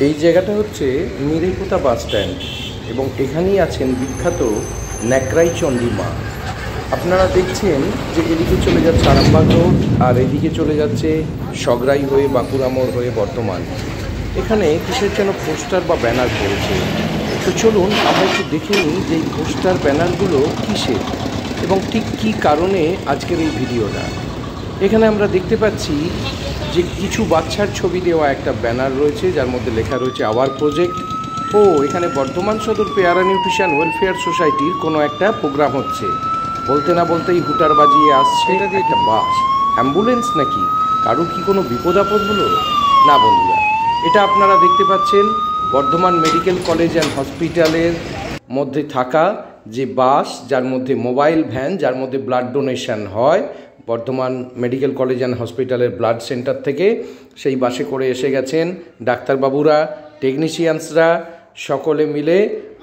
এই জায়গাটা হচ্ছে মিরেপোতা বাস স্ট্যান্ড এবং এখানেই আছেন বিখ্যাত ন্যাকড়াই চণ্ডী মা। আপনারা দেখছেন যে এদিকে চলে যাচ্ছে আরামবাগ রোড আর এদিকে চলে যাচ্ছে সগরাই হয়ে বাঁকুড়া মোড় হয়ে বর্ধমান। এখানে কিসের যেন পোস্টার বা ব্যানার পড়েছে। তো চলুন আমরা একটু দেখে নিই যে এই পোস্টার ব্যানারগুলো কিসের এবং ঠিক কী কারণে আজকের এই ভিডিওটা। এখানে আমরা দেখতে পাচ্ছি যে কিছু বাচ্চার ছবি দেওয়া একটা ব্যানার রয়েছে যার মধ্যে লেখা রয়েছে আওয়ার প্রজেক্ট। ও এখানে বর্ধমান সদর পেয়ারা নিউট্রিশন ওয়েলফেয়ার সোসাইটির কোনো একটা প্রোগ্রাম হচ্ছে। বলতে না বলতেই হুটার বাজিয়ে আসছে একটা বাস, অ্যাম্বুলেন্স নাকি, কারো কি কোনো বিপদ আপদ হলো না বন্ধুরা। এটা আপনারা দেখতে পাচ্ছেন বর্ধমান মেডিকেল কলেজ অ্যান্ড হসপিটালের মধ্যে থাকা যে বাস, যার মধ্যে মোবাইল ভ্যান, যার মধ্যে ব্লাড ডোনেশন হয় বর্ধমান মেডিকেল কলেজ অ্যান্ড হসপিটালের ব্লাড সেন্টার থেকে। সেই বাসে করে এসে গেছেন ডাক্তারবাবুরা, টেকনিশিয়ানসরা, সকলে মিলে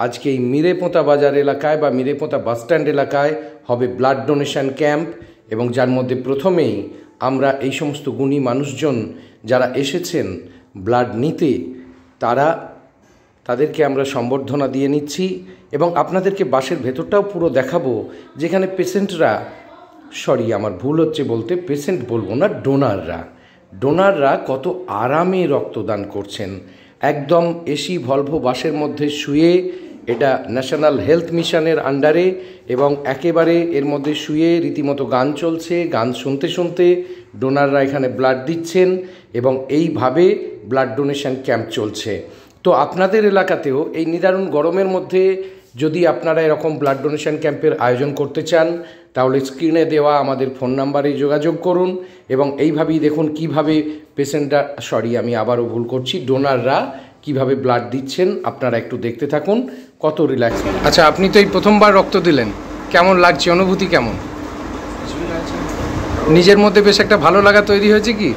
আজকে এই মিরেপোতা বাজার এলাকায় বা মিরেপোতা বাসস্ট্যান্ড এলাকায় হবে ব্লাড ডোনেশন ক্যাম্প। এবং যার মধ্যে প্রথমেই আমরা এই সমস্ত গুণী মানুষজন যারা এসেছেন ব্লাড নিতে তাদেরকে আমরা সম্বর্ধনা দিয়ে নিচ্ছি এবং আপনাদেরকে বাসের ভেতরটাও পুরো দেখাবো, যেখানে পেশেন্টরা, আমার ভুল হচ্ছে বলতে, পেশেন্ট বলবো না, ডোনাররা কত আরামে রক্তদান করছেন। একদম এসি ভলভো বাসের মধ্যে শুয়ে, এটা ন্যাশনাল হেলথ মিশনের আন্ডারে, এবং একেবারে এর মধ্যে শুয়ে রীতিমতো গান চলছে, গান শুনতে শুনতে ডোনাররা এখানে ব্লাড দিচ্ছেন এবং এইভাবে ব্লাড ডোনেশন ক্যাম্প চলছে। তো আপনাদের এলাকাতেও এই নিদারুণ গরমের মধ্যে যদি আপনারা এরকম ব্লাড ডোনেশন ক্যাম্পের আয়োজন করতে চান তাহলে স্ক্রিনে দেওয়া আমাদের ফোন নাম্বারে যোগাযোগ করুন এবং এইভাবেই দেখুন কিভাবে পেশেন্টরা, আমি আবারও ভুল করছি, ডোনাররা কিভাবে ব্লাড দিচ্ছেন। আপনারা একটু দেখতে থাকুন, কত রিল্যাক্স। আচ্ছা, আপনি তো এই প্রথমবার রক্ত দিলেন, কেমন লাগছে, অনুভূতি কেমন? নিজের মধ্যে বেশ একটা ভালো লাগা তৈরি হয়েছে কি?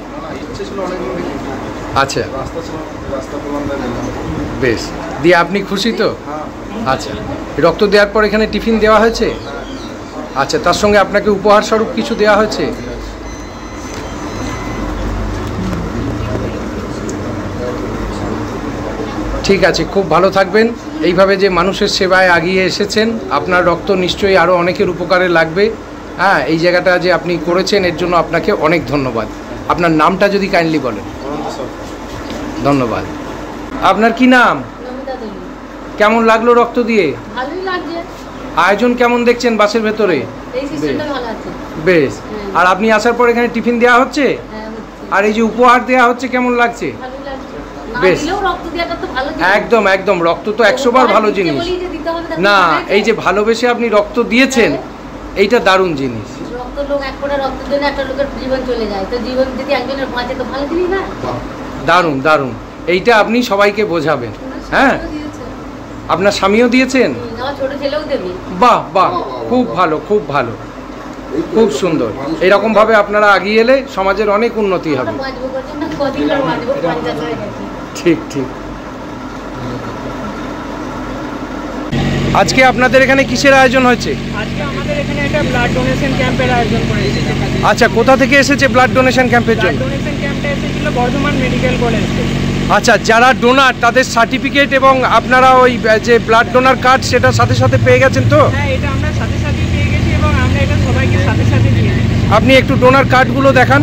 আচ্ছা, বেশ, দিয়ে আপনি খুশি তো? আচ্ছা, রক্ত দেওয়ার পর এখানে টিফিন দেওয়া হয়েছে? আচ্ছা, তার সঙ্গে আপনাকে উপহার স্বরূপ কিছু দেওয়া হয়েছে? ঠিক আছে, খুব ভালো থাকবেন। এইভাবে যে মানুষের সেবায় এগিয়ে এসেছেন, আপনার রক্ত নিশ্চয়ই আরও অনেকের উপকারে লাগবে। হ্যাঁ, এই জায়গাটা যে আপনি করেছেন এর জন্য আপনাকে অনেক ধন্যবাদ। আপনার নামটা যদি কাইন্ডলি বলেন। ধন্যবাদ। আপনার কি নাম? কেমন লাগলো রক্ত দিয়ে? ভালোই লাগছে। আয়োজন কেমন দেখছেন বাসের ভেতরে? বেশ। আর আপনি আসার পর এখানে টিফিন দেওয়া হচ্ছে আর এই যে উপহার দেওয়া হচ্ছে, কেমন লাগছে? বেশ, একদম একদম, রক্ত তো 100 বার ভালো জিনিস না, এই যে ভালোবেসে আপনি রক্ত দিয়েছেন এইটা দারুণ জিনিস। দারুণ দারুণ, এইটা আপনি সবাইকে বোঝাবেন। হ্যাঁ, আপনার স্বামীও দিয়েছেন? বাহ বাহ, খুব ভালো, খুব ভালো, খুব সুন্দর। এরকম ভাবে আপনারা এগিয়ে এলে সমাজের অনেক উন্নতি হবে। ঠিক ঠিক। আজকে আপনাদের এখানে কিসের আয়োজন হয়েছে? আজকে আমাদের এখানে একটা ব্লাড ডোনেশন ক্যাম্পের আয়োজন করেছে। আচ্ছা, কোথা থেকে এসেছে ব্লাড ডোনেশন ক্যাম্পের জন্য? ব্লাড ডোনেশন ক্যাম্পটা এসেছিল বর্ধমান মেডিকেল কলেজ থেকে। আচ্ছা, যারা ডোনার তাদের সার্টিফিকেট এবং আপনারা ওই যে ব্লাড ডোনার কার্ড সেটা সাথে সাথে পেয়ে গেছেন তো? হ্যাঁ, এটা আমরা সাথে সাথে পেয়ে গেছি এবং আমরা এটা সবাইকে সাথে সাথে দিয়ে দিই। আপনি একটু ডোনার কার্ডগুলো দেখান।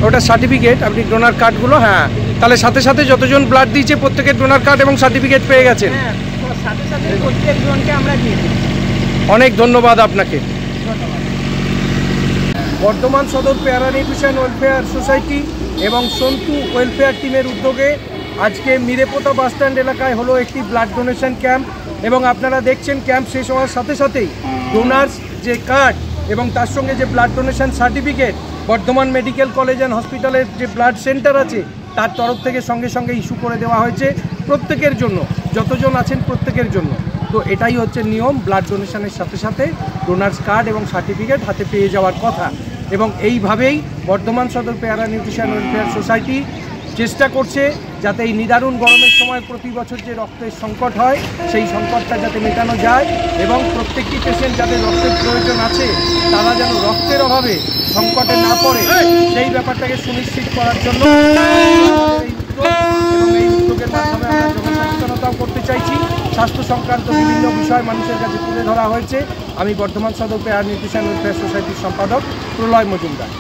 ওটা সার্টিফিকেট, আপনি ডোনার কার্ডগুলো, হ্যাঁ, তাহলে সাথে সাথে যতজন ব্লাড দিয়েছে প্রত্যেকের ডোনার কার্ড এবং সার্টিফিকেট পেয়ে গেছেন। হ্যাঁ, সাথে সাথে প্রত্যেকজনকে আমরা দিয়ে দিই। অনেক ধন্যবাদ আপনাকে। বর্ধমান সদর পেয়ারা নিউট্রিশন ওয়েলফেয়ার সোসাইটি এবং সন্তু ওয়েলফেয়ার টিমের উদ্যোগে আজকে মিরেপোতা বাসস্ট্যান্ড এলাকায় হলো একটি ব্লাড ডোনেশন ক্যাম্প এবং আপনারা দেখছেন ক্যাম্প শেষ হওয়ার সাথে সাথেই ডোনার্স যে কার্ড এবং তার সঙ্গে যে blood donation certificate Bardhaman medical college and হসপিটালের যে ব্লাড সেন্টার আছে তার তরফ থেকে সঙ্গে সঙ্গে ইস্যু করে দেওয়া হয়েছে প্রত্যেকের জন্য, যতজন আছেন প্রত্যেকের জন্য। তো এটাই হচ্ছে নিয়ম, ব্লাড ডোনেশনের সাথে সাথে ডোনার্স কার্ড এবং সার্টিফিকেট হাতে পেয়ে যাওয়ার কথা। এবং এইভাবেই বর্ধমান সদর পেয়ারা নিউট্রিশন ওয়েলফেয়ার সোসাইটি চেষ্টা করছে যাতে এই নিদারুণ গরমের সময় প্রতি বছর যে রক্তের সংকট হয় সেই সংকটটা যাতে মেটানো যায় এবং প্রত্যেকটি পেশেন্ট যাদের রক্তের প্রয়োজন আছে তারা যেন রক্তের অভাবে সংকটে না পড়ে সেই ব্যাপারটাকে সুনিশ্চিত করার জন্য এই চাইছি। স্বাস্থ্য সংক্রান্ত বিভিন্ন বিষয় মানুষের কাছে তুলে ধরা হয়েছে। আমি বর্ধমান সদর পেয়ার নিউট্রিশন ওয়েলফেয়ার সোসাইটির সম্পাদক প্রলয় মজুমদার।